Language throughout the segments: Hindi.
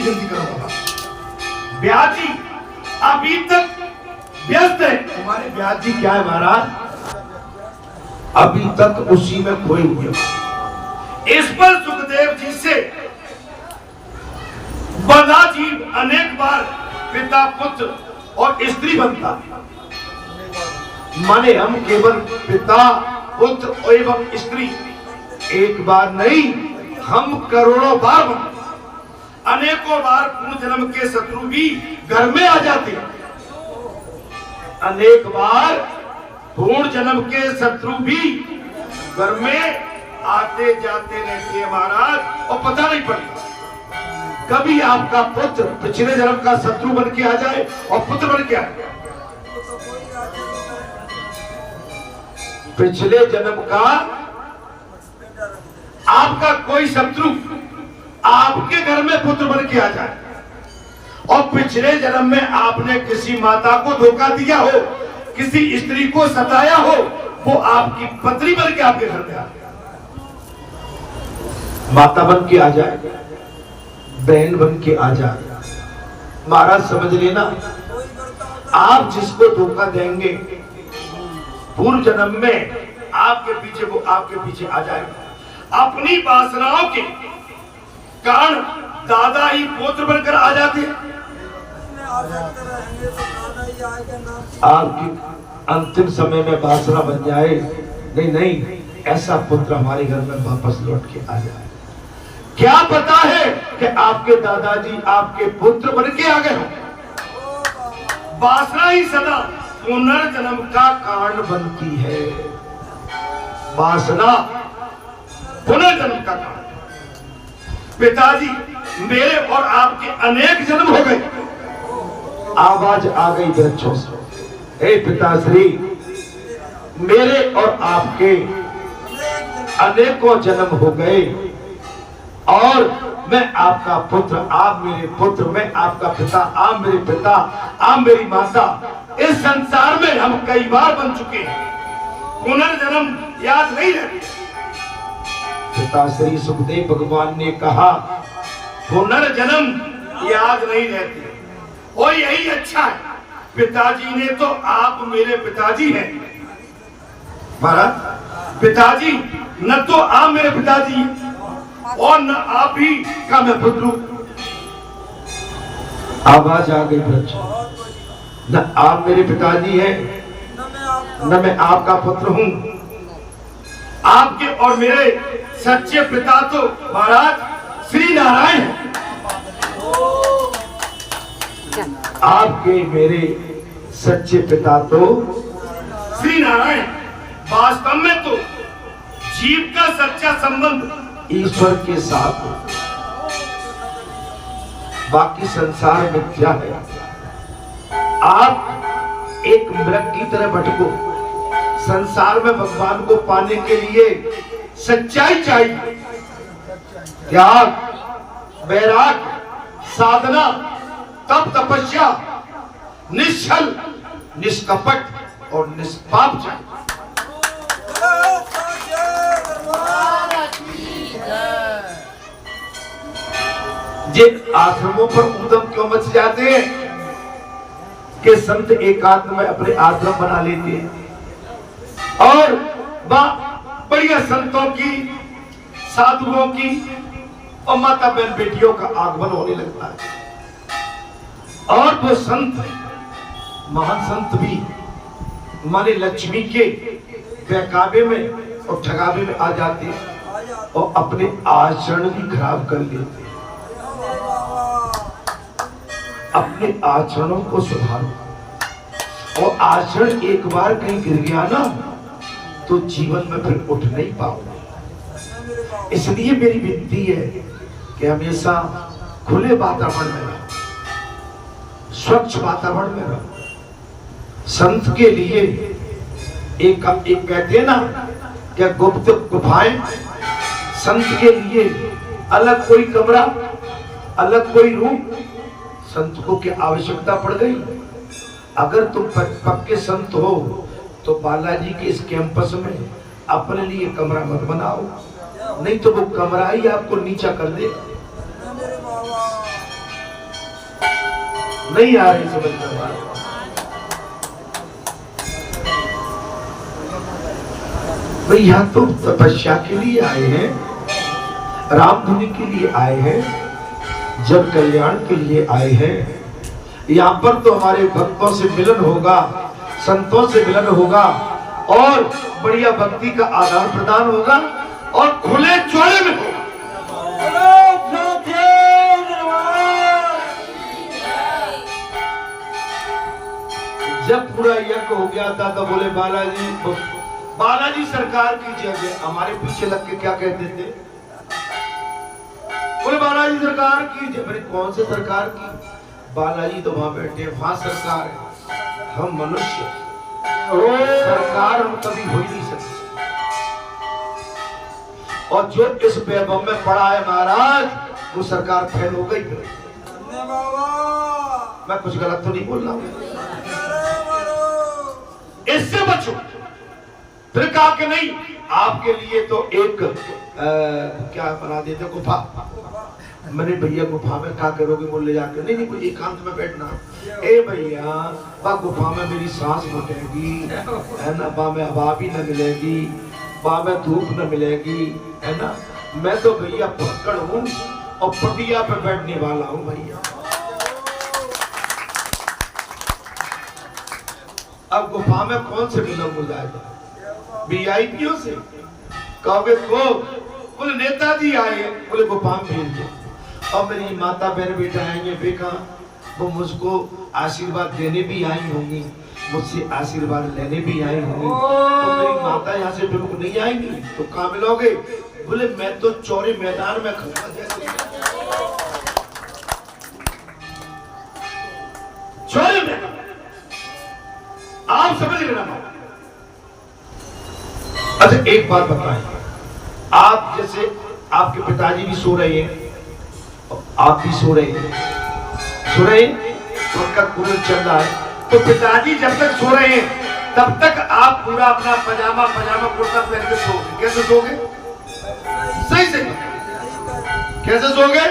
विनती करूंगा। ब्याज जी अभी तक व्यस्त है। हमारे ब्याज जी क्या है महाराज, अभी तक उसी में खोए हुए। इस पर सुखदेव जी से बड़ा जीव अनेक बार पिता पुत्र और स्त्री बनता, माने हम केवल पिता पुत्र एवं स्त्री एक बार नहीं, हम करोड़ों बार बनते। अनेकों बार पूर्व जन्म के शत्रु भी घर में आ जाते हैं। अनेक बार पूर्व जन्म के शत्रु भी घर में आते जाते रहते हैं महाराज, और पता नहीं पड़ता। कभी आपका पुत्र पिछले जन्म का शत्रु बन के आ जाए और पुत्र बन के आ जाए। पिछले जन्म का आपका कोई शत्रु आपके घर में पुत्र बन के आ जाए, और पिछले जन्म में आपने किसी माता को धोखा दिया हो, किसी स्त्री को सताया हो, वो आपकी पत्नी बन के आपके घर में आ जाए, माता बन के आ जाए, बहन बन के आ जाए। महाराज समझ लेना, आप जिसको धोखा देंगे पूर्व जन्म में आपके पीछे वो आपके पीछे आ जाएगा। अपनी वासनाओं के कारण दादा ही पुत्र बनकर आ जाते हैं। आपकी अंतिम समय में वासना बन जाए, नहीं नहीं ऐसा पुत्र हमारे घर में वापस लौट के आ जाए। क्या पता है कि आपके दादाजी आपके पुत्र बन के आ गए हो। वासना ही सदा पुनर्जन्म का कारण बनती है। वासना पुनर्जन्म का कारण। पिताजी मेरे और आपके अनेक जन्म हो गए। आवाज आ गई बच्चों से, हे पिताश्री, मेरे और आपके अनेकों जन्म हो गए, और मैं आपका पुत्र, आप मेरे पुत्र, मैं आपका पिता, आप मेरे पिता, आप मेरी माता। इस संसार में हम कई बार बन चुके हैं, पुनर्जन्म याद नहीं रहते। पिता श्री सुखदेव भगवान ने कहा पुनर्जन्म याद नहीं रहते, और यही अच्छा है। पिताजी ने तो, आप मेरे पिताजी हैं महाराज। पिताजी न तो आप मेरे पिताजी और न आप ही का मैं पुत्र हूं। आवाज आ गई बच्चों, न आप मेरे पिताजी हैं न मैं आपका पुत्र हूं। आपके और मेरे सच्चे पिता तो महाराज श्री नारायण हैं। आपके मेरे सच्चे पिता तो श्री नारायण। वास्तव में तो जीव का सच्चा संबंध ईश्वर के साथ, बाकी संसार मिथ्या है। आप एक मृग की तरह भटको। संसार में भगवान को पाने के लिए सच्चाई चाहिए, त्याग, वैराग, साधना, तप, तपस्या, निश्चल, निष्कपट और निष्पाप चाहिए। जिन आश्रमों पर उद्यम क्यों मच जाते हैं कि संत एकांत में अपने आश्रम बना लेते हैं, और बढ़िया संतों की, साधुओं की और माता बहन बेटियों का आगमन होने लगता है। और वो संत, महान संत भी माने लक्ष्मी के बहकावे में और ठगावे में आ जाते हैं, और अपने आचरण भी खराब कर लेते हैं। अपने आचरणों को सुधारो, और आचरण एक बार कहीं गिर गया ना तो जीवन में फिर उठ नहीं पाओगे। इसलिए मेरी विनती है कि हमेशा खुले वातावरण में रहो, स्वच्छ वातावरण में रहो। संत के लिए एक कहते हैं ना क्या गुप्त गुफाएं। संत के लिए अलग कोई कमरा, अलग कोई रूम संत को क्या आवश्यकता पड़ गई। अगर तुम पक्के संत हो तो बालाजी के इस कैंपस में अपने लिए कमरा मत बनाओ, नहीं तो वो कमरा ही आपको नीचा कर देगा। नहीं आ रही समझ में बात। भाई यहाँ तो तपस्या के लिए आए हैं, रामधुनी के लिए आए हैं, जन कल्याण के लिए आए हैं। यहाँ पर तो हमारे भक्तों से मिलन होगा, संतों से मिलन होगा और बढ़िया भक्ति का आदान प्रदान होगा और खुले चौड़े में होगा। जब पूरा यज्ञ हो गया था तो बोले बालाजी सरकार की जय। हमारे पीछे लग के क्या कहते थे? बोले बालाजी सरकार की जय। बोले कौन से सरकार की? बालाजी तो वहां बैठे, वहां सरकार है, हम मनुष्य सरकार हम कभी हो ही नहीं सकते। और जो इस वैभव में पड़ा है महाराज, वो सरकार फेल हो गई। मैं कुछ गलत तो नहीं बोल रहा हूं? इससे बचो। फिर कहा कि नहीं, आपके लिए तो एक क्या बना देते, गुफा। मैंने भैया गुफा में क्या करोगे? बोल ले जाकर नहीं नहीं, कोई एकांत में बैठना। ए भैया, बा गुफा में मेरी सांस घुटेगी, है ना, बा में हवा भी न मिलेगी, बा में धूप न मिलेगी, है ना। मैं तो भैया पकड़ हूँ और पटिया पे बैठने वाला हूँ भैया। अब गुफा में कौन से मिलन हो जाएगा? वीआईपीओ से कहोगे को? बोले नेताजी आए, बोले गुफा में भेज दो। और मेरी माता बहन बेटा आएंगे, बेका वो मुझको आशीर्वाद देने भी आई होंगी, मुझसे आशीर्वाद लेने भी आई होंगी। तो मेरी माता यहाँ से बिल्कुल नहीं आएंगी, तो कहाँ मिलोगे? बोले मैं तो चौड़े मैदान में खड़ा। चौड़े मैदान, आप समझ लेना। अच्छा एक बात बताएं, आप जैसे आपके पिताजी भी सो रहे हैं, आप भी सो रहे हैं, उनका कूलर चल रहा है, तो पिताजी जब तक सो रहे हैं तब तक आप पूरा अपना पजामा कुर्ता पहन के सोगे। कैसे सोगे? सही से कैसे सोगे?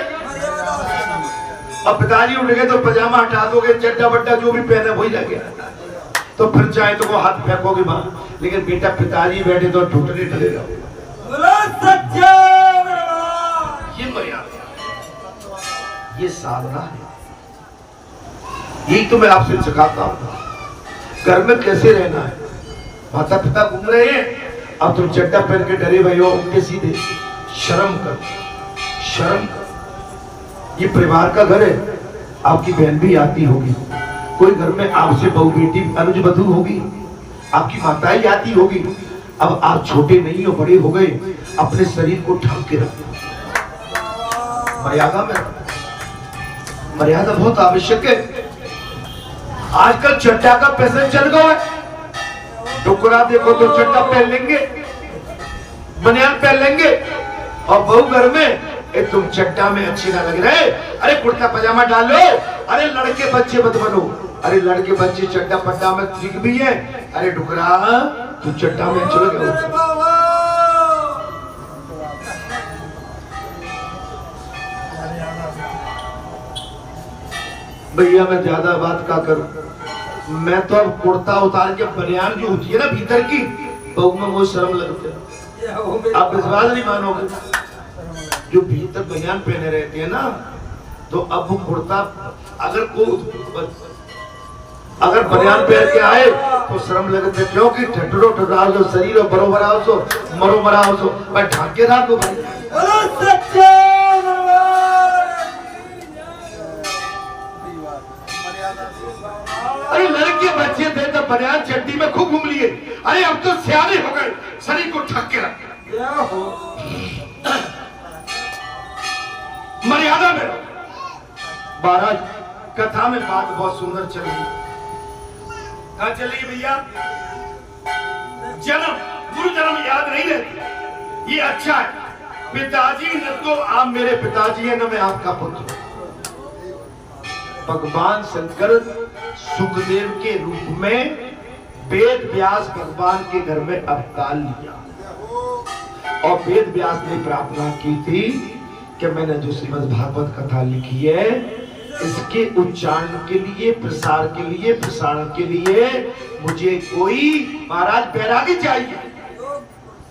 अब पिताजी उठ गए तो पजामा हटा दोगे, चड्डा बड्डा जो भी पहने वही लग गया, तो फिर चाहे तो वो हाथ फेंकोगे वहां। लेकिन बेटा पिताजी बैठे तो टूटने डलेगा। ये मर्यादा, ये साधना है। यही तो मैं आपसे सिखाता हूं, घर में कैसे रहना है। माता पिता घूम रहे हैं, अब तुम चड्डा पहन के डरे भाई हो, उनके सीधे शर्म कर, शर्म कर। ये परिवार का घर है, आपकी बहन भी आती होगी, कोई घर में आपसे बहू बेटी अनुज बधू होगी, आपकी माताएं आती होगी। अब आप छोटे नहीं हो, बड़े हो गए, अपने शरीर को ढक के रखो, मर्यादा में। मर्यादा बहुत आवश्यक है। आजकल चड्डा का पैसा चल गया है, टुकड़ा देखो तो चड्डा पहन लेंगे, बनियान पहन लेंगे, और बहू घर में तुम चड्डा में अच्छी ना लग रहे, अरे कुर्ता पजामा डाल लो। अरे लड़के बच्चे मत बनो, अरे लड़के बच्चे चड्डा पट्टा में ठीक भी है, अरे डुकरा तू चड्डा में चल गया। भैया मैं ज्यादा बात का करूं, मैं तो अब कुर्ता उतार के बनियान जो होती है ना भीतर की, बहू में वो शर्म लगती है। आप विश्वास नहीं मानोगे, जो भीतर बनियान पहने रहते हैं ना, तो अब वो कुर्ता अगर बनियान पहन के आए तो शर्म लगते है, क्योंकि ठटरो ठटराओ जो शरीर और बरो बराओ सो मरो मराओ सो मैं ढाक के रखो भाई। अरे लड़के बच्चे थे तो बनियान चड्डी में खूब घूम लिए, अरे अब तो सियाने हो गए, शरीर को ढक के रख। मर्यादा में। महाराज कथा में बात बहुत सुंदर चल रही, कहा चलिए भैया, जन्म गुरु जन्म याद नहीं रहती, ये अच्छा है। पिताजी न तो आप मेरे पिताजी है, न मैं आपका पुत्र। भगवान शंकर सुखदेव के रूप में वेद व्यास भगवान के घर में अवतार लिया, और वेद व्यास ने प्रार्थना की थी कि मैंने जो श्रीमद् भागवत कथा लिखी है इसके उच्चारण के लिए, प्रसार के लिए, प्रसारण के लिए मुझे कोई महाराज बैरागी चाहिए,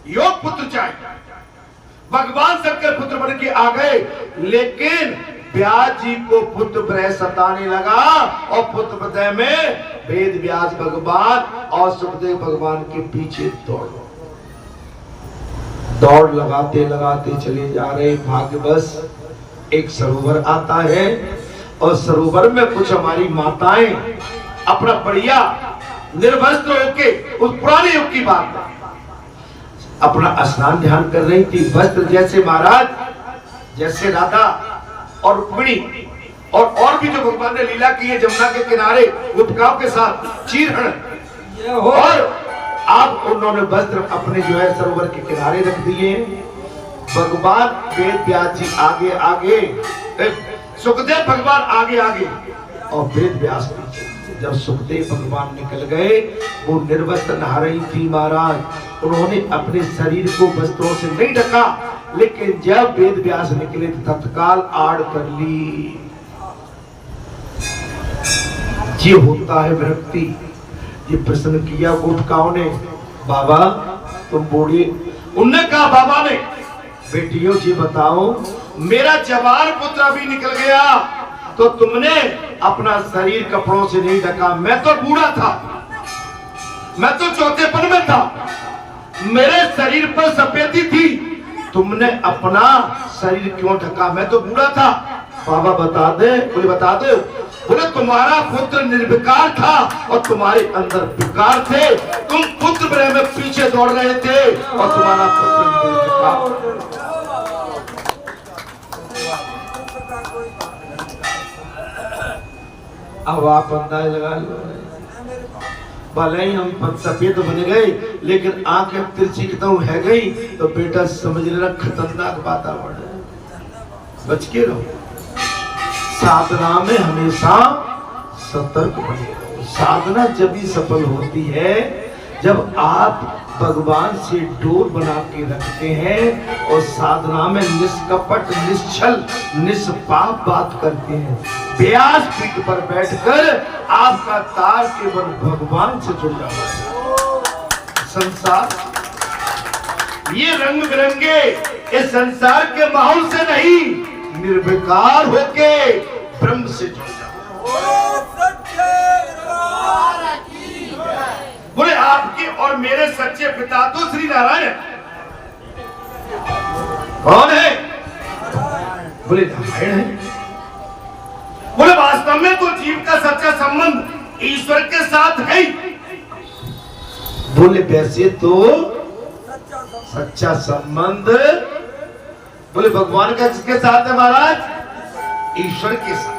योग पुत्र चाहिए। भगवान शंकर पुत्र बन के आ गए, लेकिन व्यास जी को पुत्र भय सताने लगा और पुत्र हृदय में वेद व्यास भगवान और सुखदेव भगवान के पीछे दौड़ लगाते लगाते चले जा रहे। भाग्यवश एक सरोवर आता है और सरोवर में कुछ हमारी माताएं अपना बढ़िया निर्वस्त्र होके, उस पुराने युग की बात है, अपना स्नान ध्यान कर रही थी। वस्त्र जैसे महाराज, जैसे राधा और रुक्मिणी और भी जो भगवान ने लीला की है जमुना के किनारे गोपिकाओं के साथ, चीरहरण, और अब उन्होंने वस्त्र अपने जो है सरोवर के किनारे रख दिए। भगवान वेद व्यास जी आगे आगे, सुखदेव भगवान आगे आगे और वेद व्यास पीछे। जब सुखदेव भगवान निकल गए, वो निर्वस्त्र नहा रही थी महाराज। उन्होंने अपने शरीर को वस्त्रों से नहीं ढका, लेकिन जब वेद व्यास निकले तो तत्काल आड़ कर ली। ये होता है विरक्ति। ये प्रश्न किया गोपिकाओं ने, बाबा तुम बूढ़ी। उनने कहा बाबा ने, बेटियों जी बताओ, मेरा जवान पुत्र अभी निकल गया तो तुमने अपना शरीर कपड़ों से नहीं ढका। मैं तो बूढ़ा था, मैं तो चौथेपन में था, मेरे शरीर पर सफेदी थी, तुमने अपना शरीर क्यों ढका? मैं तो बूढ़ा था। बाबा बता दे। बोले बता दो। बोले तुम्हारा पुत्र निर्विकार था और तुम्हारे अंदर विकार थे, तुम पुत्र प्रेम में पीछे दौड़ रहे थे और तुम्हारा पुत्र निर्विकार। अब आप अंदाज लगा लो, भले ही हम सफेद बन गए लेकिन आंखें तिरछी कितनी है गई, तो बेटा समझ लेना खतरनाक वातावरण है, बच के रहो। साधना में हमेशा सतर्क बने रहो। साधना जब भी सफल होती है जब आप भगवान से डोर बना के रखते हैं और साधना में निष्कपट, निश्चल, निष्पाप बात करते हैं। व्यास पीठ पर बैठकर आपका तार केवल भगवान से जुड़ जाता है। संसार ये रंग बिरंगे इस संसार के माहौल से नहीं, निर्विकार होके ब्रह्म से जुड़ जाओ। बोले आपके और मेरे सच्चे पिता तो श्री नारायण है। कौन है? बोले नारायण है। बोले वास्तव में तो जीव का सच्चा संबंध ईश्वर के साथ है। बोले वैसे तो सच्चा संबंध, बोले भगवान का किसके साथ है महाराज? ईश्वर के साथ।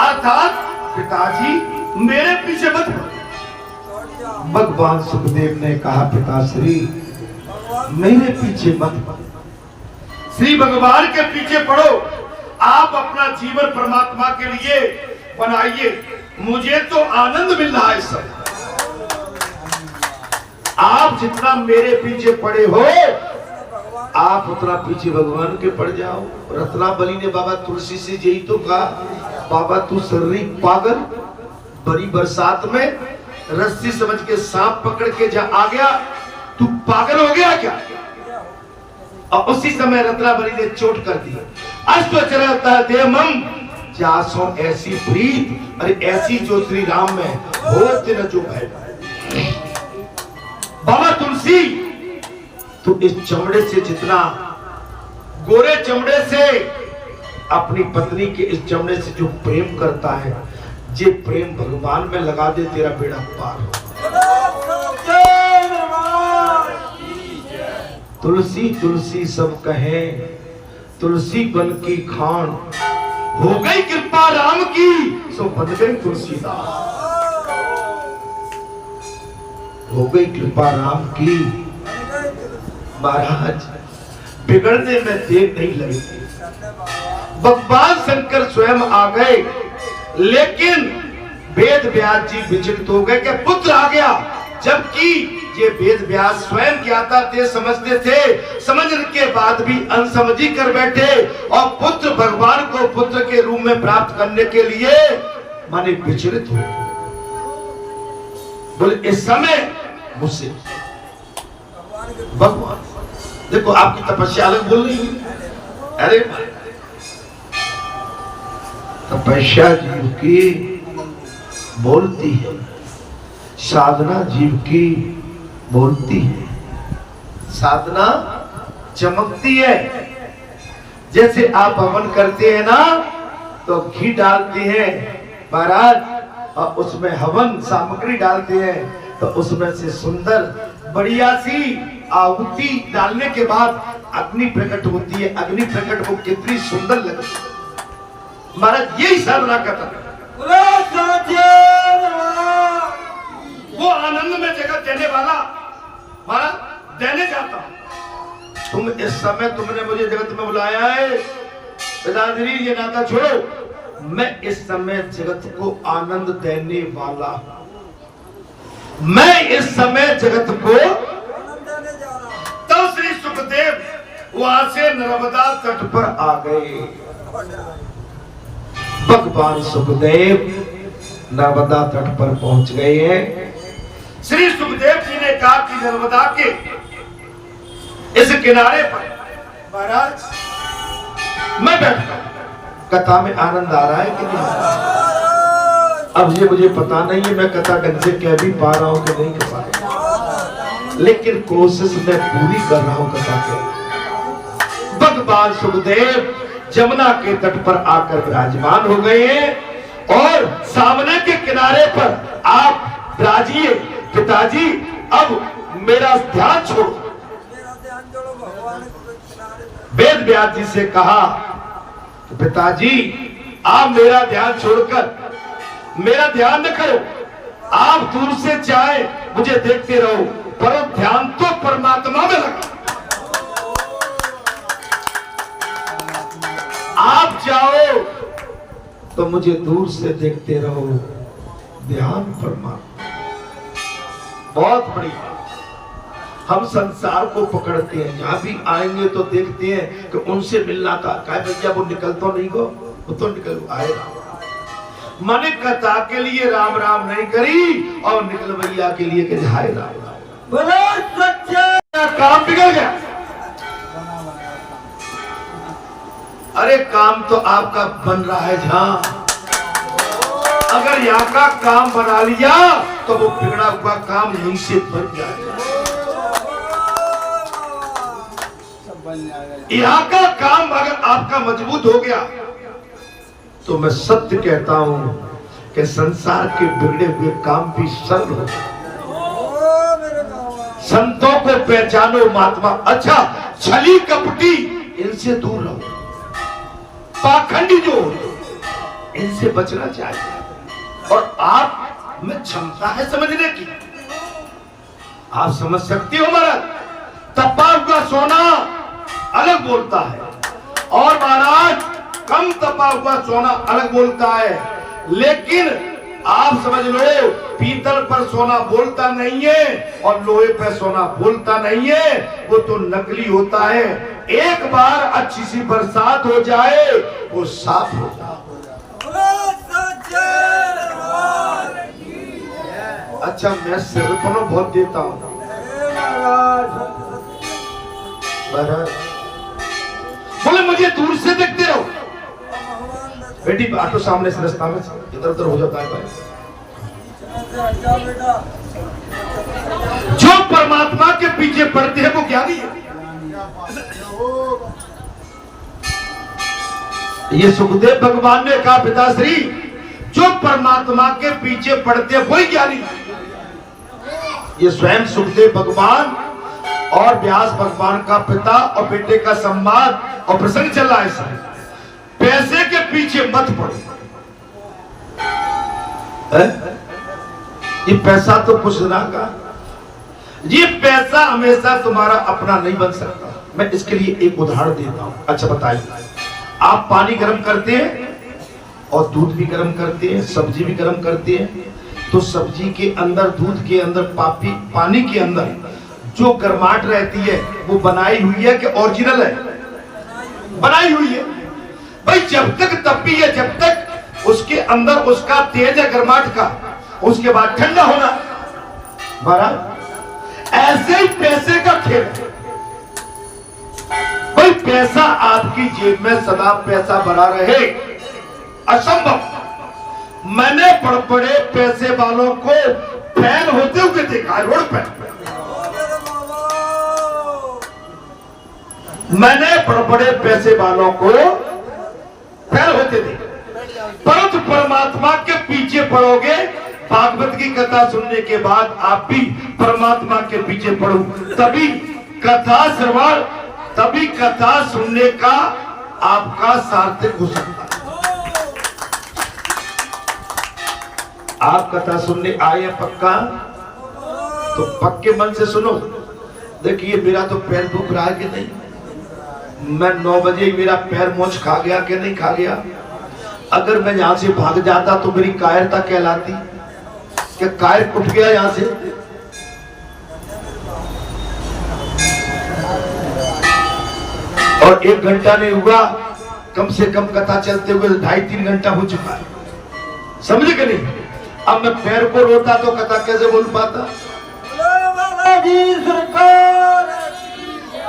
अर्थात पिताजी मेरे पीछे मत पड़ो। भगवान सुखदेव ने कहा पिताश्री मेरे पीछे मत पड़ो, श्री भगवान के पीछे पड़ो। आप अपना जीवन परमात्मा के लिए बनाइए, मुझे तो आनंद मिल रहा है सब। आप जितना मेरे पीछे पड़े हो आप उतना पीछे भगवान के पड़ जाओ। रत्नावली ने बाबा तुलसी से यही तो कहा, बाबा तू सर्री पागल, बड़ी बरसात में रस्सी समझ के सांप पकड़ के जा आ गया, तू पागल हो गया क्या? और उसी समय रत्नावली ने चोट कर दी। अष्टवचरता देवम जासो ऐसी प्रीत, अरे ऐसी जो श्री राम में होते न जो भय। बाबा तुलसी तो इस चमड़े से, जितना गोरे चमड़े से अपनी पत्नी के इस चमड़े से जो प्रेम करता है, जे प्रेम भगवान में लगा दे तेरा बेड़ा पार हो। तुलसी तुलसी सब कहे, तुलसी बन की खान, हो गई कृपा राम की सो बन गई तुलसीदास। हो गई कृपा राम की। महाराज बिगड़ने में देर नहीं लगी। भगवान शंकर स्वयं आ गए, लेकिन वेद व्यास जी विचलित हो गए कि पुत्र आ गया, जबकि ये वेद व्यास स्वयं ज्ञाता थे, समझते थे, समझने के बाद भी अनसमझी कर बैठे और पुत्र भगवान को पुत्र के रूप में प्राप्त करने के लिए माने विचलित हो। बोले इस समय मुझसे भगवान देखो आपकी तपस्या अलग बोल रही है। अरे तपस्या जीव की बोलती है, साधना जीव की बोलती है, साधना चमकती है। जैसे आप हवन करते हैं ना तो घी डालते हैं महाराज और उसमें हवन सामग्री डालते हैं तो उसमें से सुंदर बढ़िया सी आहुति डालने के बाद अग्नि प्रकट होती है। अग्नि प्रकट हो कितनी सुंदर लगती है महाराज, यही साधना करता है। वो आनंद में जगत देने वाला महाराज देने जाता हूं। तुम इस समय तुमने मुझे जगत में बुलाया है पिताश्री, ये नाता छोड़ो। मैं इस समय जगत को आनंद देने वाला हूं। मैं इस समय जगत को तब श्री सुखदेव वहां से नर्मदा तट पर आ गए। भगवान सुखदेव नर्मदा तट पर पहुंच गए हैं। श्री सुखदेव जी ने कहा कि नर्मदा के इस किनारे पर महाराज मैं बैठता हूं, कथा में आनंद आ रहा है कि नहीं? अब ये मुझे पता नहीं है मैं कथा ढंग से कह भी पा रहा हूं कि नहीं कह पा रहा, लेकिन कोशिश मैं पूरी कर रहा हूं कथा के। भगवान सुखदेव जमुना के तट पर आकर विराजमान हो गए हैं और सामने के किनारे पर आप विराजिए पिताजी। अब मेरा ध्यान छोड़ो। वेद व्यास जी से कहा पिताजी आप मेरा ध्यान छोड़कर मेरा ध्यान न करो, आप दूर से चाहे मुझे देखते रहो, पर ध्यान तो परमात्मा में लगा। आप जाओ तो मुझे दूर से देखते रहो, ध्यान परमात्मा। बहुत बड़ी हम संसार को पकड़ते हैं, जहां भी आएंगे तो देखते हैं कि उनसे मिलना था, कहे भैया वो निकल तो नहीं गो, वो तो निकल आएगा। माने कथा के लिए राम राम नहीं करी और निकल भैया के लिए कि हाय राम राम। बोलो सच्चा काम बिगड़ गया। अरे काम तो आपका बन रहा है जहां, अगर यहाँ का काम बना लिया तो वो बिगड़ा हुआ काम यहीं से बन जाएगा। यहाँ का काम अगर आपका मजबूत हो गया तो मैं सत्य कहता हूं कि संसार के बिगड़े हुए काम भी सरल हो। संतों को पहचानो महात्मा। अच्छा छली कपटी इनसे दूर रहो, पाखंडी जो इनसे बचना चाहिए। और आप में क्षमता है समझने की, आप समझ सकते हो महाराज। तपा हुआ सोना अलग बोलता है और महाराज कम तपा हुआ सोना अलग बोलता है। लेकिन आप समझ लो पीतल पर सोना बोलता नहीं है और लोहे पर सोना बोलता नहीं है, वो तो नकली होता है। एक बार अच्छी सी बरसात हो जाए वो साफ हो जाए। अच्छा मैं सिरपनो बहुत देता हूँ बोले मुझे दूर से देखते रहो। बेटी ऑटो सामने से रास्ता में इधर उधर हो जाता है भाई। जो परमात्मा के पीछे पड़ते हैं वो ज्ञानी है। ये सुखदेव भगवान ने कहा पिताश्री जो परमात्मा के पीछे पड़ते हैं वही ज्ञानी। ये स्वयं सुखदेव भगवान और व्यास भगवान का पिता और बेटे का संवाद और प्रसंग चल रहा है। सर पैसे के पीछे मत पड़ो। ये पैसा तो कुछ ना का, ये पैसा हमेशा तुम्हारा अपना नहीं बन सकता। मैं इसके लिए एक उदाहरण देता हूं। अच्छा बताइए, आप पानी गर्म करते हैं और दूध भी गर्म करते हैं, सब्जी भी गर्म करते हैं, तो सब्जी के अंदर, दूध के अंदर, पानी के अंदर जो गर्माहट रहती है वो बनाई हुई है कि ओरिजिनल है? बनाई हुई है। भाई जब तक तपी है, जब तक उसके अंदर उसका तेज है गर्माहट का, उसके बाद ठंडा होना। महाराज ऐसे ही पैसे का खेल है। भाई पैसा आपकी जेब में सदा पैसा भरा रहे, असंभव। मैंने बड़े बड़े पैसे वालों को फैल होते हुए देखा है रोड पर। मैंने बड़े बड़े पैसे वालों को फैल होते थे, परंतु परमात्मा के पीछे पड़ोगे। भागवत की कथा सुनने के बाद आप भी परमात्मा के पीछे पड़ो, तभी कथा श्रवण, तभी कथा सुनने का आपका सार्थक हो सकता है। आप कथा सुनने आए पक्का, तो पक्के मन से सुनो। देखिए मेरा तो पैर दुख रहा है कि नहीं, मैं 9 बजे मेरा पैर मोच खा गया कि नहीं खा गया। अगर मैं यहां से भाग जाता तो मेरी कायरता कहलाती, कि कायर उठ गया यहां से। और 1 घंटा नहीं हुआ, कम से कम कथा चलते हुए 2.5-3 घंटा हो चुका है, समझे कि नहीं। अब मैं पैर को रोता तो कथा कैसे बोल पाता।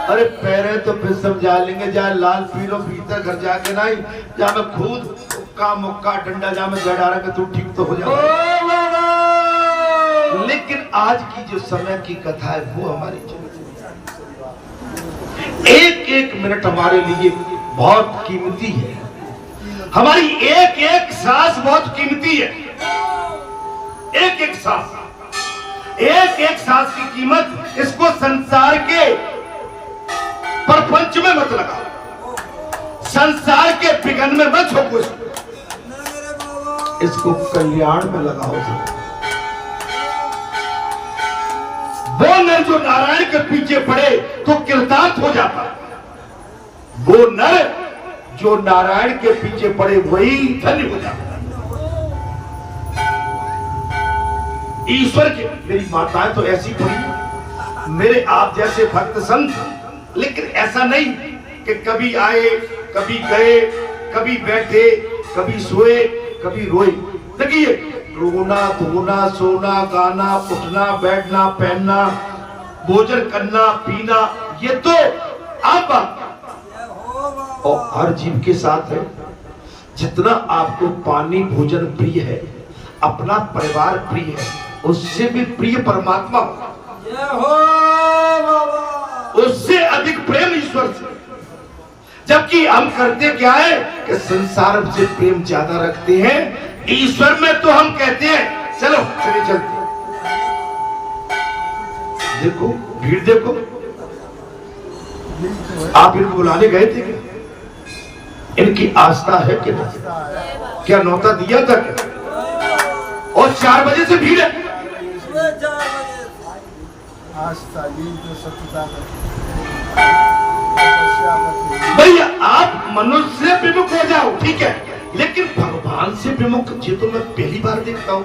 अरे पैरे तो फिर समझा लेंगे, जाए लाल पीलो भीतर घर जाके नहीं, जहाँ मैं खुद उक्का मुक्का डंडा जहाँ मैं गड़ा रहा तू ठीक तो हो जाए। लेकिन आज की जो समय की कथा है वो हमारी एक एक मिनट हमारे लिए बहुत कीमती है। हमारी एक एक सांस बहुत कीमती है। एक एक सांस, एक एक सांस की कीमत, इसको संसार के परपंच में मत लगाओ, संसार के बिगन में मत झोंको, इसको कल्याण में लगाओ। वो नर जो नारायण के पीछे पड़े तो कृतार्थ हो जाता, वो नर जो नारायण के पीछे पड़े वही धन्य हो जाता। ईश्वर के, मेरी माताएं तो ऐसी पड़ी, मेरे आप जैसे भक्त संत, लेकिन ऐसा नहीं कि कभी आए कभी गए, कभी बैठे कभी सोए कभी रोए। देखिए रोना धोना सोना गाना उठना बैठना पहनना भोजन करना पीना ये तो आप बात और हर जीव के साथ है। जितना आपको पानी भोजन प्रिय है, अपना परिवार प्रिय है, उससे भी प्रिय परमात्मा, उससे अधिक प्रेम ईश्वर से। जबकि हम करते क्या है कि संसार से प्रेम ज्यादा रखते हैं, ईश्वर में तो हम कहते हैं चलो चले चलते। देखो भीड़ देखो, आप इनको बुलाने गए थे क्या? इनकी आस्था है कि नहीं? क्या नौता दिया था क्या? और 4 बजे से भीड़ है। भैया आप मनुष्य से विमुख हो जाओ ठीक है, लेकिन भगवान से विमुख ये तो मैं पहली बार देखता हूँ।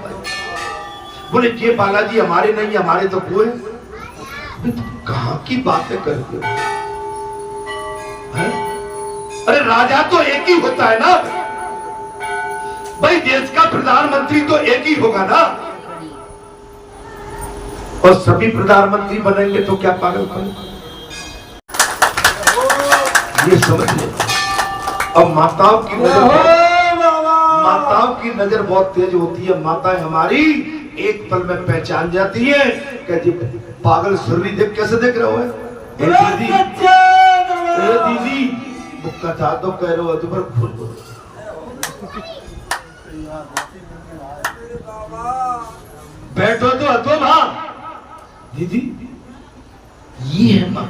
बोले ये बालाजी हमारे नहीं, हमारे तो वो है। कहाँ की बातें करते हो? अरे राजा तो एक ही होता है ना भाई, देश का प्रधानमंत्री तो एक ही होगा ना। और सभी प्रधानमंत्री बनेंगे तो क्या पागल करें? ये समझ ले। और माताओं की नजर बहुत तेज होती है। माताएं हमारी एक पल में पहचान जाती है कि पागल सुरली देख कैसे देख रहे हो? दीदी बुक्का था तो कह रहे हो तो पर खुद बैठो तो हतो मां दीदी। ये है मां,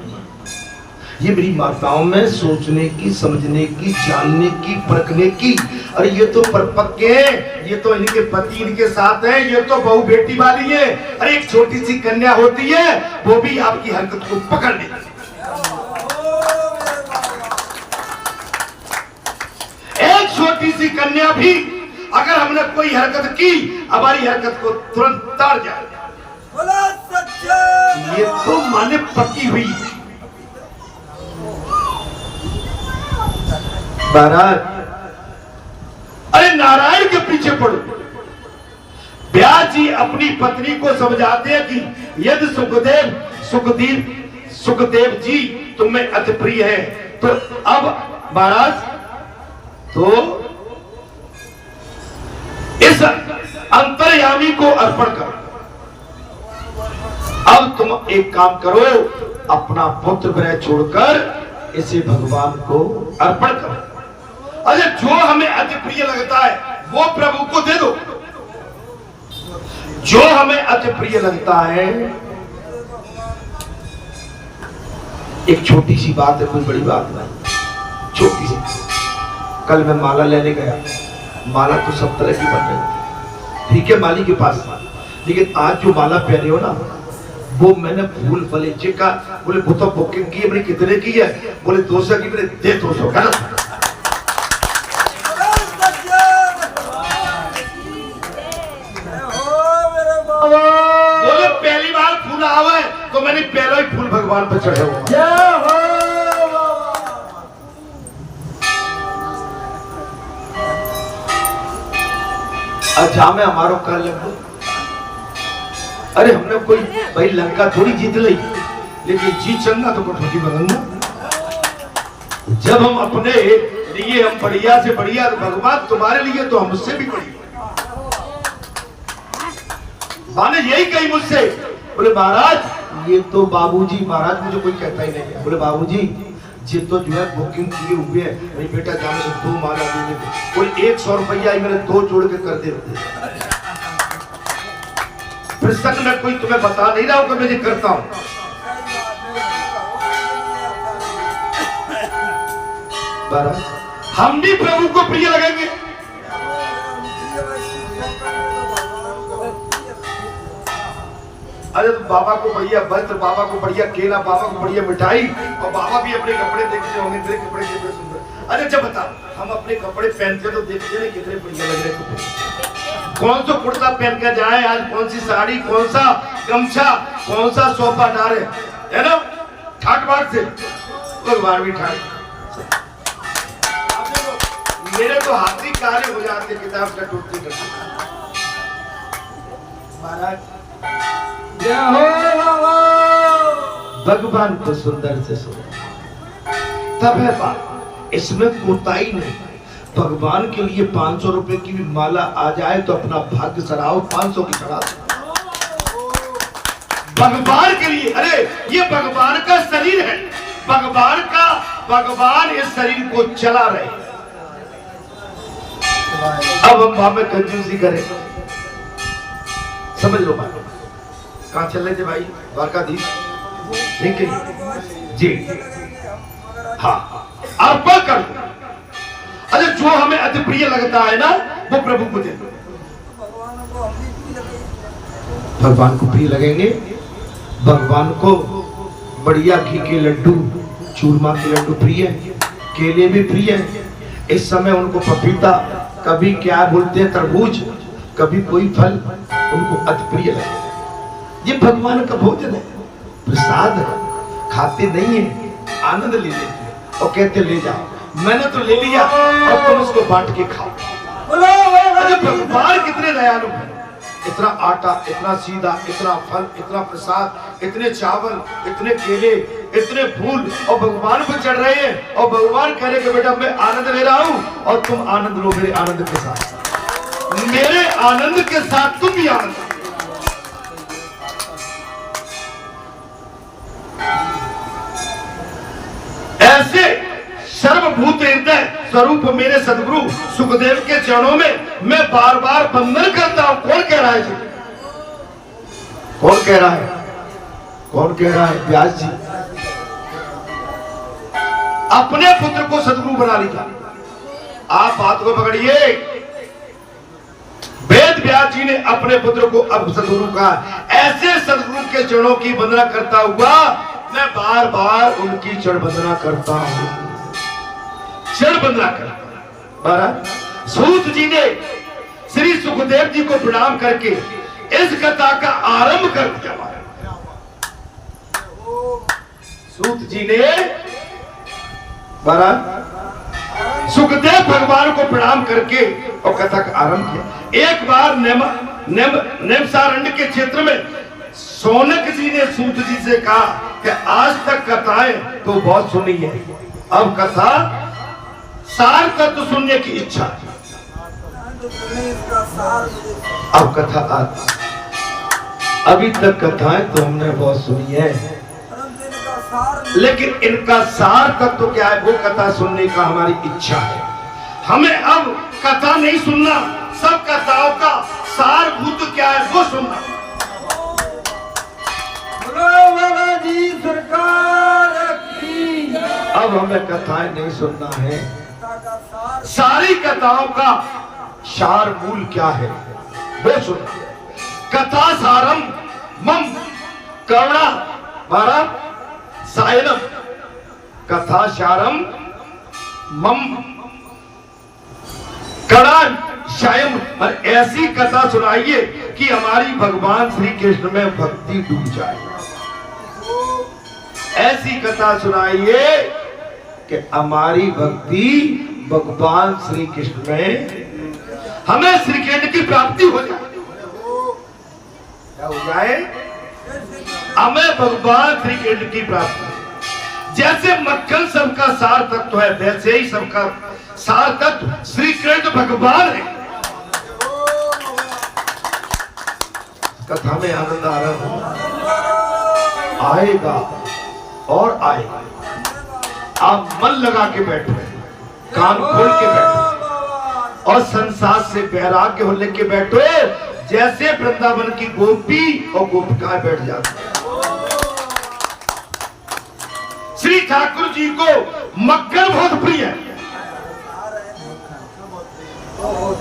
ये मेरी माताओं में सोचने की, समझने की, जानने की, परखने की। अरे ये तो परपक्के हैं, ये तो इनके पति इनके साथ हैं, ये तो बहू बेटी वाली है। अरे एक छोटी सी कन्या होती है वो भी आपकी हरकत को पकड़ लेती है। एक छोटी सी कन्या भी अगर हमने हमने कोई हरकत की हमारी हरकत को तुरंत ताड़ जाए। ये तो माने पकी हुई। महाराज अरे नारायण के पीछे पड़ो। व्यास जी अपनी पत्नी को समझाते हैं कि यदि सुखदेव जी तुम्हें अति प्रिय है तो अब महाराज तो इस अंतर्यामी को अर्पण करो। अब तुम एक काम करो, अपना पुत्र ग्रह छोड़कर इसे भगवान को अर्पण करो। अरे जो हमें अति प्रिय लगता है वो प्रभु को दे दो। जो हमें अति प्रिय लगता है, एक छोटी सी बात है, कोई बड़ी बात नहीं, छोटी सी। कल मैं माला लेने गया, माला तो सब तरह की बन रही, ठीक है माली के पास, लेकिन आज जो माला पहने हो ना वो मैंने फूल फलेचे का, बोले वो तो बुकिंग की है, मैंने कितने की है, बोले 200 की, मैंने दे 200 का। बोले पहली बार फूल आवे तो मैंने पहला ही फूल भगवान पर चढ़े हुआ। अच्छा मैं हमारो कर लगो। अरे हमने कोई भाई लंका थोड़ी जीत ली, लेकिन जीत चलना तो कठौती बदलना। जब हम अपने लिए हम बढ़िया से बढ़िया, तो भगवान तुम्हारे लिए तो हमसे भी बढ़िया। माने यही कही मुझसे, बोले महाराज ये तो बाबूजी, महाराज मुझे कोई कहता ही नहीं है, बोले बाबूजी जी तो जो है बुकिंग किए हुए हैं, मेरी बेटा जाने से 2 माला देने को, कोई 100 रुपया ही मैंने 2 जोड़ के कर देते। फिर सच में कोई तुम्हें बता नहीं रहा हूं कि मैं ये करता हूं। हम भी प्रभु को प्रिय लगेंगे। अरे तो बाबा को बढ़िया वस्त्र, बाबा को बढ़िया केला, बाबा को बढ़िया मिठाई, और बाबा भी अपने कपड़े देखते होंगे, तेरे कपड़े कितने सुंदर। अरे जब बता, हम अपने कपड़े पहनते तो देखते हैं कितने बढ़िया लग रहे। कौन सा कुर्ता पहन कर जाए आज, कौन सी साड़ी, कौन सा गमछा, कौन सा सोफा डाले, है ना, ठाट बाट से भगवान भी ठाट। मेरे तो हाथी काले हो जाते किताब का टूटते करते। महाराज भगवान को सुंदर से सुंदर, तब है बात, इसमें कोताही नहीं। भगवान के लिए 500 रुपए की भी माला आ जाए तो अपना भाग्य सराहो, 500 की चढ़ा दो भगवान के लिए। अरे ये भगवान का शरीर है, भगवान इस शरीर को चला रहे। अब हम वहां में कंजूसी करें, समझ लो बात। कहां चल रहे थे भाई? द्वारकाधीश, ठीक है जी, हाँ अर्पण कर दो। अरे जो हमें अति प्रिय लगता है ना वो प्रभु को दे दो। भगवान को प्रिय लगेंगे, भगवान को बढ़िया घी के लड्डू, चूरमा के लड्डू प्रिय, केले भी प्रिय। इस समय उनको पपीता, कभी क्या बोलते हैं तरबूज, कभी कोई फल उनको अति प्रिय लगे। ये भगवान का भोजन है, प्रसाद है, खाते नहीं है, आनंद ले लेते हैं और कहते ले जाओ, मैंने तो ले लिया और तुम इसको बांट के खाओ। अरे भगवान कितने दयालु हैं, इतना आटा, इतना सीधा, इतना फल, इतना प्रसाद, इतने चावल, इतने केले, इतने फूल, और भगवान पर चढ़ रहे हैं। और भगवान कह रहे कि बेटा मैं आनंद ले रहा हूं और तुम आनंद लो मेरे आनंद के साथ, मेरे आनंद के साथ तुम भी आनंद। ऐसे सर्वभूत हृदय स्वरूप मेरे सदगुरु सुखदेव के चरणों में मैं बार बार वंदन करता हूं। कौन कह रहा है जी? कौन कह रहा है? कौन कह रहा है? व्यास जी अपने पुत्र को सदगुरु बना लिया। आप बात को पकड़िए, वेद व्यास जी ने अपने पुत्र को अब सदगुरु कहा। ऐसे सदगुरु के चरणों की वंदना करता हुआ मैं बार बार उनकी चरण वंदना करता हूं, चरण वंदना करता। सूत जी ने श्री जी को प्रणाम करके इस कथा का आरंभ कर दिया। सूत जी ने सुखदेव भगवान को प्रणाम करके और कथा का आरंभ किया। एक बार नेमसारण्य के क्षेत्र में सोनक जी ने सूत जी से कहा कि आज तक कथाएं तो बहुत सुनी है, अब कथा सार तत्व सुनने की इच्छा है। अब कथा आती, अभी तक कथाएं तो हमने बहुत सुनी है, लेकिन इनका सार तत्व क्या है वो कथा सुनने का हमारी इच्छा है। हमें अब कथा नहीं सुनना, सब कथाओं का सारभूत क्या है वो सुनना। जी सरकार की। अब हमें कथाएं नहीं सुनना है, सारी कथाओं का सार मूल क्या है वो सुनना। कथा सारम मम करुणा मारा सायनम, कथा सारम मम कड़ा शायम, और ऐसी कथा सुनाइए कि हमारी भगवान श्री कृष्ण में भक्ति डूब जाए। ऐसी कथा सुनाइए कि हमारी भक्ति भगवान श्री कृष्ण में, हमें श्री कृष्ण की प्राप्ति हो जाए। क्या हो जाए? हमें भगवान श्री कृष्ण की प्राप्ति। जैसे मक्खन सबका सार तत्व है, वैसे ही सबका सार तत्व श्री कृष्ण भगवान है। कथा में आनंद आ रहा हो, आएगा और आएगा। आप मन लगा के बैठो, कान खोल के बैठो और संसार से वैराग्य हो लेके बैठो, जैसे वृंदावन की गोपी और गोपिकाएं बैठ जाती हैं। श्री ठाकुर जी को मक्खन बहुत प्रिय है।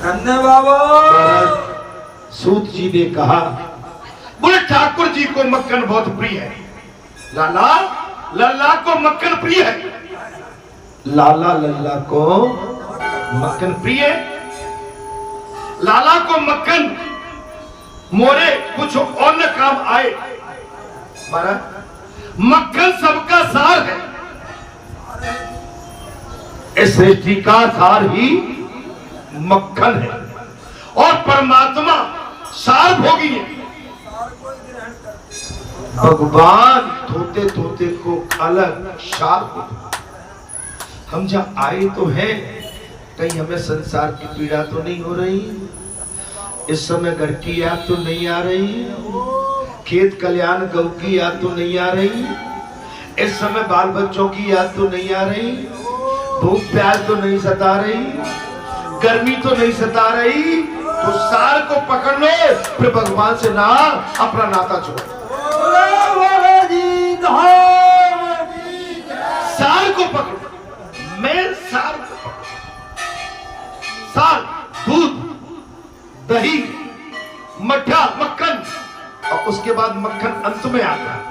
धन्यवाद। सूत जी ने कहा, बोले ठाकुर जी को मक्खन बहुत प्रिय है। लाला लल्ला को मक्खन प्रिय है। लाला लल्ला को मक्खन प्रिय है। लाला को मक्खन मोरे कुछ और न काम आए। मक्खन सबका सार है। इस सृष्टि का सार ही मक्खन है और परमात्मा सार भोगी है। भगवान धोते धोते को अलग सार। हम जहां आए तो हैं, कहीं हमें संसार की पीड़ा तो नहीं हो रही, इस समय घर की याद तो नहीं आ रही, खेत कल्याण गौ की याद तो नहीं आ रही, इस समय बाल बच्चों की याद तो नहीं आ रही, भूख प्यास तो नहीं सता रही, गर्मी तो नहीं सता रही। तो सार को पकड़ लो, फिर भगवान से ना अपना नाता छोड़ो। सार को पकड़ो, मैं सार को पकड़ो। सार दूध, दही, मट्ठा, मक्खन, और उसके बाद मक्खन अंत में आता है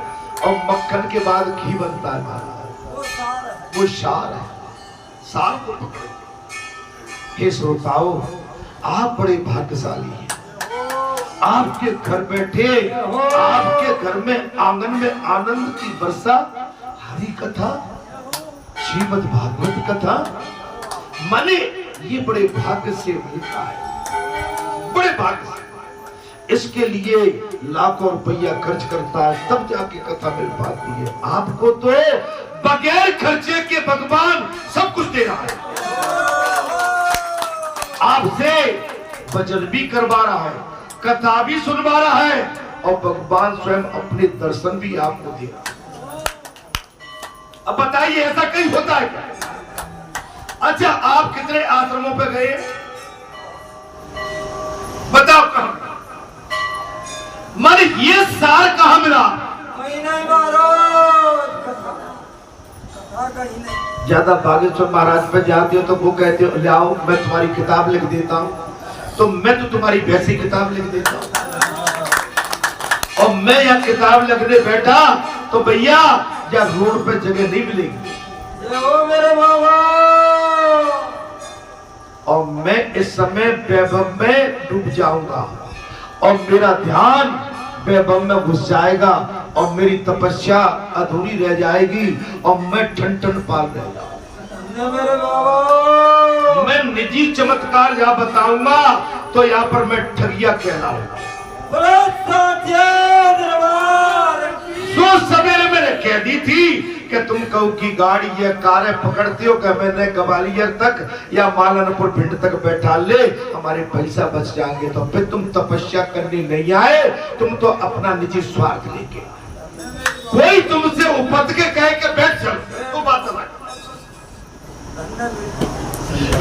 और मक्खन के बाद घी बनता है महाराज, वो सार है। सार को पकड़ो। हे श्रोताओ, आप बड़े भाग्यशाली हैं। आपके घर बैठे, आपके घर में आंगन में आनंद की वर्षा, हरि कथा, श्रीमद् भागवत कथा, माने ये बड़े भाग्य से मिलता है, बड़े भाग्य से। इसके लिए लाखों रुपया खर्च करता है तब जाके कथा मिल पाती है। आपको तो बगैर खर्चे के भगवान सब कुछ दे रहा है। आपसे भजन भी करवा रहा है, कथा भी सुनवा रहा है और भगवान स्वयं अपने दर्शन भी आपको दे रहा है। अब बताइए ऐसा कहीं होता है क्या? अच्छा, आप कितने आश्रमों पे गए बताओ, कहां? मन ये सार कहां मिला? ज्यादा बागेश्वर महाराज पे जाते हो तो वो कहते हो ले आओ मैं तुम्हारी किताब लिख देता हूं, तो मैं तो तुम्हारी वैसी किताब लिख देता हूं। और मैं यह किताब लिखने बैठा तो भैया या रोड पे जगह नहीं मिलेगी। और मैं इस समय वैभव में डूब जाऊंगा और मेरा ध्यान वैभव में घुस जाएगा और मेरी तपस्या अधूरी रह जाएगी और मैं ठन ठन पाल रह जाऊंगा। मेरे बाबा मैं निजी चमत्कार यहाँ बताऊंगा तो यहाँ पर मैं ठगिया कहलाऊंगा। जो सवेरे मैंने कह दी थी कि तुम कहो की गाड़ी या कारें पकड़ते हो कि मैंने ग्वालियर तक या मालनपुर भिंड तक बैठा ले, हमारे पैसा बच जाएंगे, तो फिर तुम तपस्या करने नहीं आए, तुम तो अपना निजी स्वार्थ लेके। कोई तुमसे उपत के कहे के बैठ चल तो बात अलग,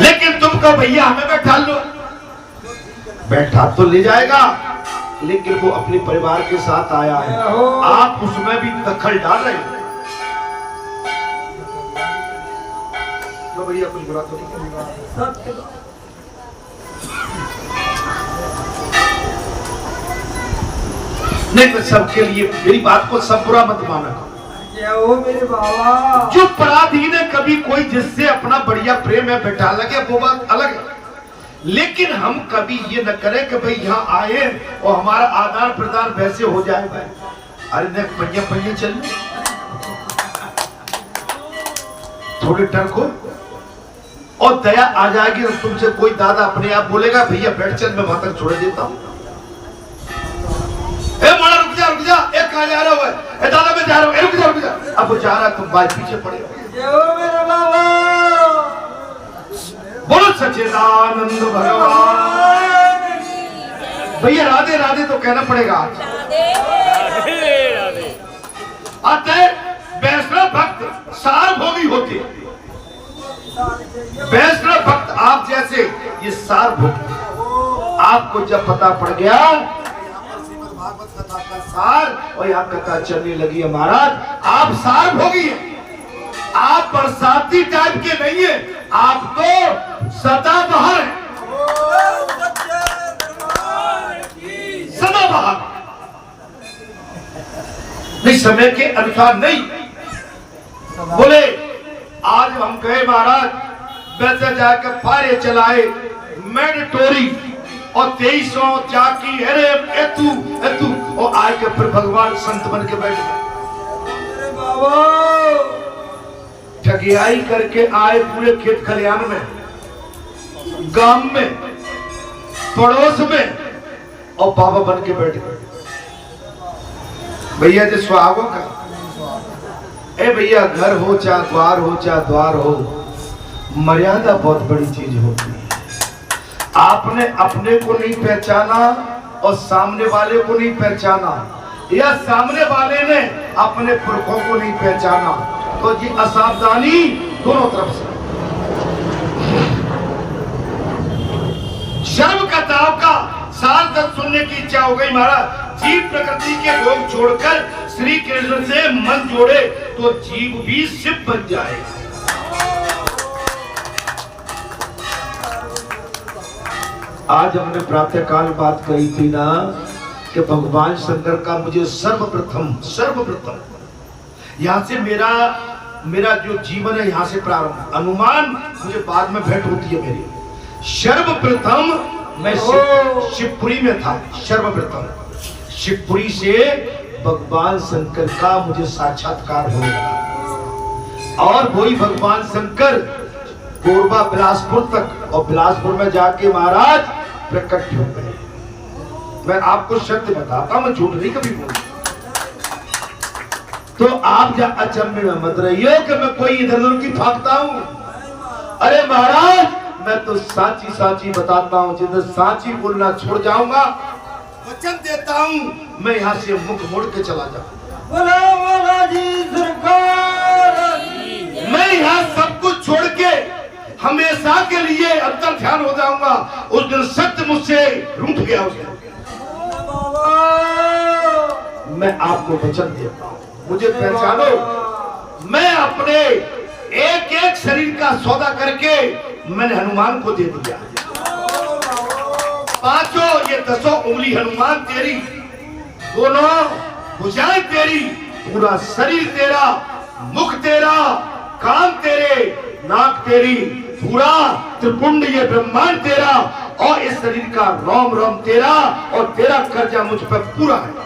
लेकिन तुम कहो भैया हमें बैठा लो, बैठा तो ले जाएगा, लेकिन वो अपने परिवार के साथ आया है, आप उसमें भी दखल डाल रहे हैं। तो भैया कुछ बुरा तो नहीं, मैं सबके लिए मेरी बात को सब बुरा मत माना। हो मेरे बाबा जो पराधीन है, कभी कोई जिससे अपना बढ़िया प्रेम है बैठा लगे वो बात अलग है, लेकिन हम कभी ये न करें कि भाई यहाँ आए और हमारा आदान प्रदान वैसे हो जाए भाई, अरे न पहिया पहिया चल थोड़े टर्को और दया आ जाएगी और तुमसे कोई दादा अपने आप बोलेगा भैया बैठ चल मैं वहां तक छोड़ देता हूँ। मारा रुक जा एक कहाँ जा रहा है, दादा मैं जा रहा हूँ, रुक जा। अब वो जा रहा है तुम बाई पीछे पड़े हो। मेरे बाबा बोलो सच्चिदानंद भगवान। भैया राधे राधे तो कहना पड़ेगा। अतः वैष्णव भक्त सारभोगी होते, वैष्णव भक्त आप जैसे ये सारभोगी। आपको जब पता पड़ गया भागवत कथा का सार और यहाँ कथा चलने लगी है महाराज, आप सारभोगी हैं, आप बरसाती टाइप के नहीं है, आप तो सदाबहार हैं, सदाबहार नहीं, समय के अनुसार नहीं। बोले आज हम गए महाराज वैसे जाकर फारे चलाए मैंडेटोरी और 2300 जाकी अरे एतू और आए के फिर भगवान संत बन के बैठ गए। ठगियाई करके आए पूरे खेत खलियान में, गांव में, पड़ोस में और बाबा बन के बैठ गए। भैया जी सुहागों का ए भैया घर हो चाहे द्वार हो चाहे द्वार हो, मर्यादा बहुत बड़ी चीज होती है। आपने अपने को नहीं पहचाना और सामने वाले को नहीं पहचाना, या सामने वाले ने अपने पुरखों को नहीं पहचाना, तो ये असावधानी दोनों तरफ से। शर्म का ताव का साल तक सुनने की इच्छा हो गई महाराज। जीव प्रकृति के भोग छोड़कर श्री कृष्ण से मन जोड़े तो जीव भी शिव बन जाएगा। आज हमने प्रातः काल बात कही थी ना कि भगवान शंकर का मुझे सर्वप्रथम यहाँ से मेरा जो जीवन है यहाँ से प्रारंभ, अनुमान मुझे बाद में भेंट होती है मेरी। सर्वप्रथम मैं शिवपुरी में था, सर्वप्रथम शिवपुरी से भगवान शंकर का मुझे साक्षात्कार हो गया और वही भगवान शंकर कोरबा बिलासपुर तक और बिलासपुर में जाके महाराज प्रकट हो गए। मैं आपको सत्य बताता हूं, मैं झूठ नहीं कभी बोलता। तो आप जा अचंभे में मत रहिए कि मैं कोई इधर उधर की फाकता हूं। अरे महाराज मैं तो साची बताता हूं, जिधर साची बोलना छोड़ जाऊंगा वचन देता हूं मैं यहाँ से मुख मोड़ के चला जाऊंगा। मैं यहाँ सब कुछ छोड़ के हमेशा के लिए अंतर ध्यान हो जाऊंगा। उस दिन सत्य मुझसे रूठ गया। उस दिन मैं आपको वचन देता हूं, मुझे पहचानो। मैं अपने एक एक शरीर का सौदा करके मैंने हनुमान को दे दिया। पांचों ये 10 उंगली हनुमान तेरी, दोनों भुजाएं तेरी, पूरा शरीर तेरा, मुख तेरा, कान तेरे, नाक तेरी, पूरा त्रिपुंड ये ब्रह्मांड तेरा और इस शरीर का रोम रोम तेरा और तेरा कर्जा मुझ पर पूरा है।